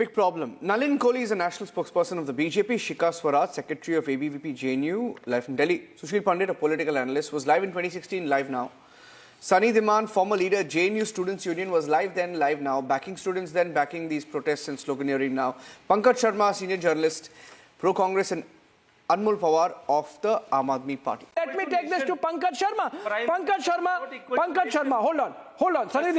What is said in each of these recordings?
Big problem. Nalin Kohli is a national spokesperson of the BJP. Shikha Swaraj, secretary of ABVP JNU, live in Delhi. Sushil Pandit, a political analyst, was live in 2016, live now. Sunny Dhiman, former leader, JNU Students Union, was live then, live now. Backing students then, backing these protests and sloganeering now. PANKAJ Sharma, senior journalist, pro-Congress, and Anmol Pawar of the Aam Aadmi Party. Let me take this to PANKAJ Sharma. PANKAJ Sharma, hold on. Sunny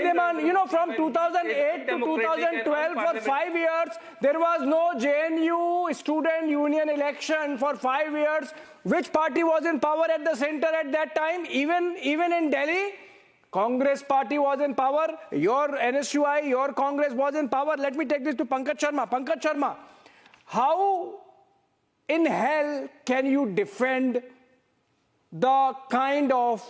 Dhiman, you know, from 2008 to 2012, for 5 years, there was no JNU Student Union election for 5 years. Which party was in power at the center at that time? Even in Delhi, Congress party was in power. Your NSUI, your Congress was in power. Let me take this to PANKAJ Sharma. PANKAJ Sharma, how in hell can you defend the kind of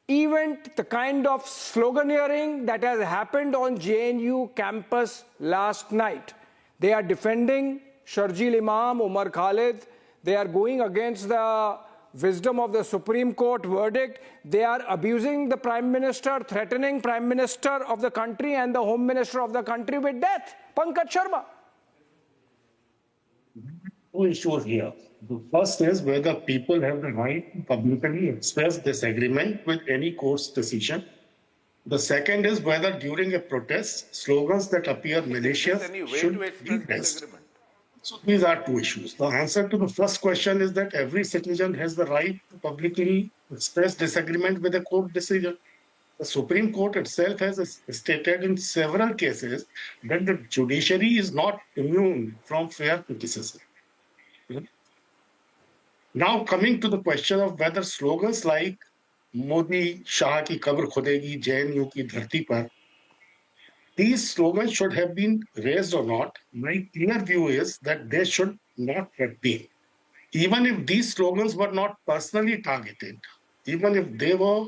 event, the kind of sloganeering that has happened on JNU campus last night? They are defending Sharjeel Imam, Umar Khalid. They are going against the wisdom of the Supreme Court verdict. They are abusing the Prime Minister, threatening Prime Minister of the country and the Home Minister of the country with death. PANKAJ Sharma. Two issues here. The first is whether people have the right to publicly express disagreement with any court's decision. The second is whether during a protest, slogans that appear malicious should be pressed. So these are two issues. The answer to the first question is that every citizen has the right to publicly express disagreement with a court decision. The Supreme Court itself has stated in several cases that the judiciary is not immune from fair criticism. Now coming to the question of whether slogans like Modi, Shah ki kabr khudegi, JNU ki dharti par, these slogans should have been raised or not, my clear view is that they should not have been. Even if these slogans were not personally targeted, even if they were,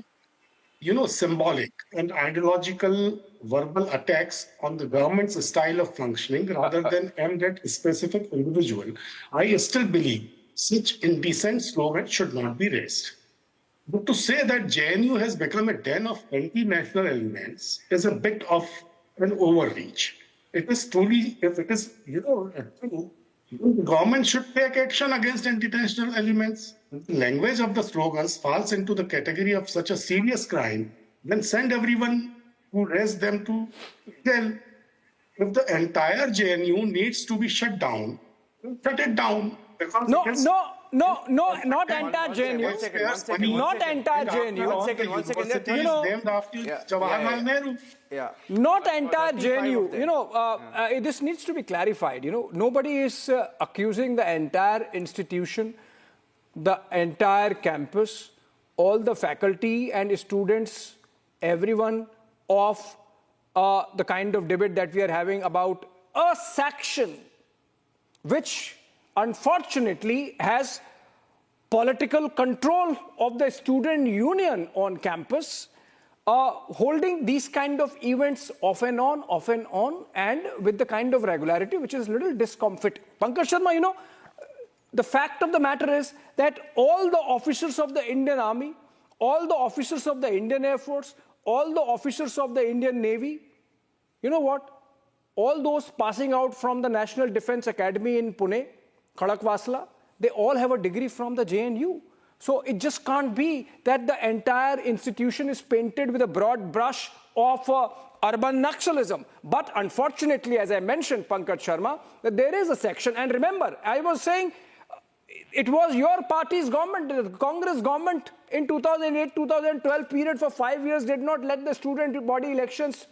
symbolic and ideological verbal attacks on the government's style of functioning rather than aimed at a specific individual, I still believe such indecent slogans should not be raised. But to say that JNU has become a den of anti-national elements is a bit of an overreach. It is truly, if it is, true, the government should take action against anti-national elements. If the language of the slogans falls into the category of such a serious crime, then send everyone who raised them to jail. If the entire JNU needs to be shut down, shut it down. No, not entire JNU. Not entire JNU. One second. Named after Jawaharlal Nehru. Yeah. Not entire JNU. This needs to be clarified. Nobody is accusing the entire institution, the entire campus, all the faculty and students, everyone of the kind of debate that we are having about a section which unfortunately has political control of the student union on campus, holding these kind of events off and on, and with the kind of regularity which is a little discomforting. PANKAJ Sharma, the fact of the matter is that all the officers of the Indian Army, all the officers of the Indian Air Force, all the officers of the Indian Navy, you know what? All those passing out from the National Defence Academy in Pune, Khadakwasla, they all have a degree from the JNU. So it just can't be that the entire institution is painted with a broad brush of urban Naxalism. But unfortunately, as I mentioned, PANKAJ Sharma, that there is a section, and remember, I was saying it was your party's government, the Congress government in 2008-2012 period for 5 years did not let the student body elections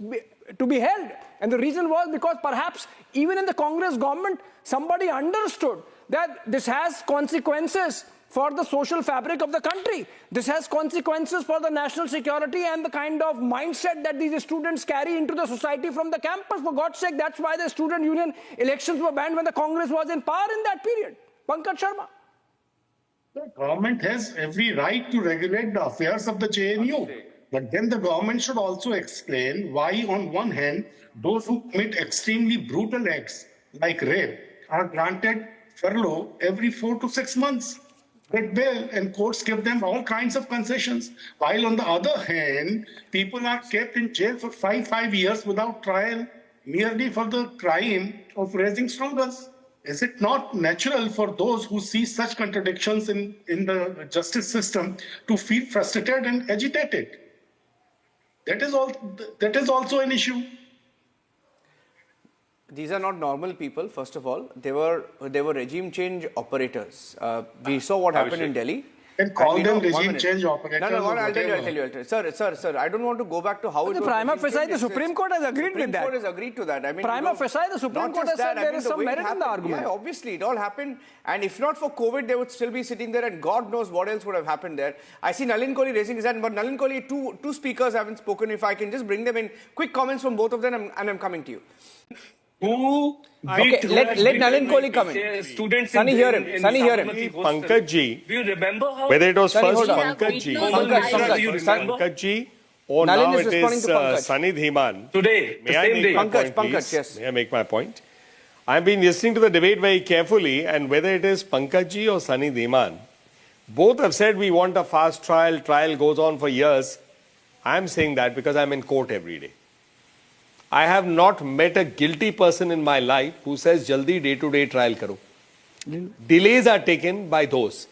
to be held. And the reason was because perhaps even in the Congress government, somebody understood that this has consequences for the social fabric of the country. This has consequences for the national security and the kind of mindset that these students carry into the society from the campus. For God's sake, that's why the student union elections were banned when the Congress was in power in that period. PANKAJ Sharma. The government has every right to regulate the affairs of the JNU. But then the government should also explain why, on one hand, those who commit extremely brutal acts like rape are granted furlough every 4 to 6 months. Get bail, and courts give them all kinds of concessions. While on the other hand, people are kept in jail for five years without trial merely for the crime of raising slogans? Is it not natural for those who see such contradictions in the justice system to feel frustrated and agitated? That is also an issue. These are not normal people, first of all. They were regime change operators. We saw what happened in Delhi. And call we them know- one regime minute. change operators. No, or I'll tell whatever. you. Sir, I don't want to go back to how it The was. prima regime facie, change. the Supreme Court has agreed with that. Supreme Court has agreed to that. I mean, Prima facie, the Supreme not Court just has said that, there is the some way it merit in the happened. argument. Yeah, obviously, it all happened. And if not for COVID, they would still be sitting there, and God knows what else would have happened there. I see Nalin Kohli raising his hand, but Nalin Kohli, two speakers haven't spoken. If I can just bring them in, quick comments from both of them, and I'm coming to you. Okay, let Nalin Kohli come in. Students Sunny, hear him. Sunny, hear him. PANKAJ ji, Do you remember how? whether it was Sunny, first hold on. PANKAJ ji, Pankaj, do you remember? PANKAJ ji, or Nalin now is it responding is to Pankaj. Sunny Dhiman. Today, the May I same make day. my Pankaj, point, please? yes. May I make my point? I've been listening to the debate very carefully, and whether it is PANKAJ ji or Sunny Dhiman, both have said we want a fast trial. Trial goes on for years. I'm saying that because I'm in court every day. I have not met a guilty person in my life who says jaldi day-to-day trial karo. Delays are taken by those.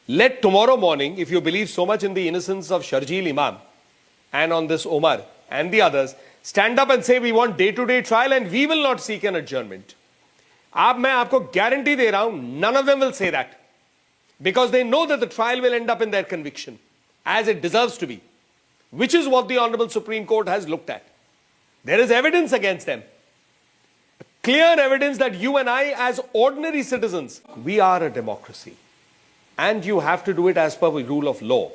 Let tomorrow morning, if you believe so much in the innocence of Sharjeel Imam and on this Omar and the others, stand up and say we want day-to-day trial and we will not seek an adjournment. मैं आपको guarantee दे रहा हूं, none of them will say that. Because they know that the trial will end up in their conviction, as it deserves to be. Which is what the Honorable Supreme Court has looked at. There is evidence against them. Clear evidence that you and I, as ordinary citizens, we are a democracy. And you have to do it as per the rule of law.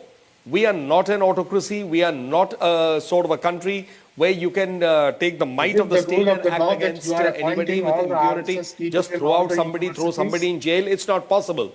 We are not an autocracy. We are not a sort of a country where you can take the might of the the state rule and of the law act that against you are anybody appointing with all the impunity. answers, teachers Just in throw all out the somebody, throw universities? somebody in jail. It's not possible.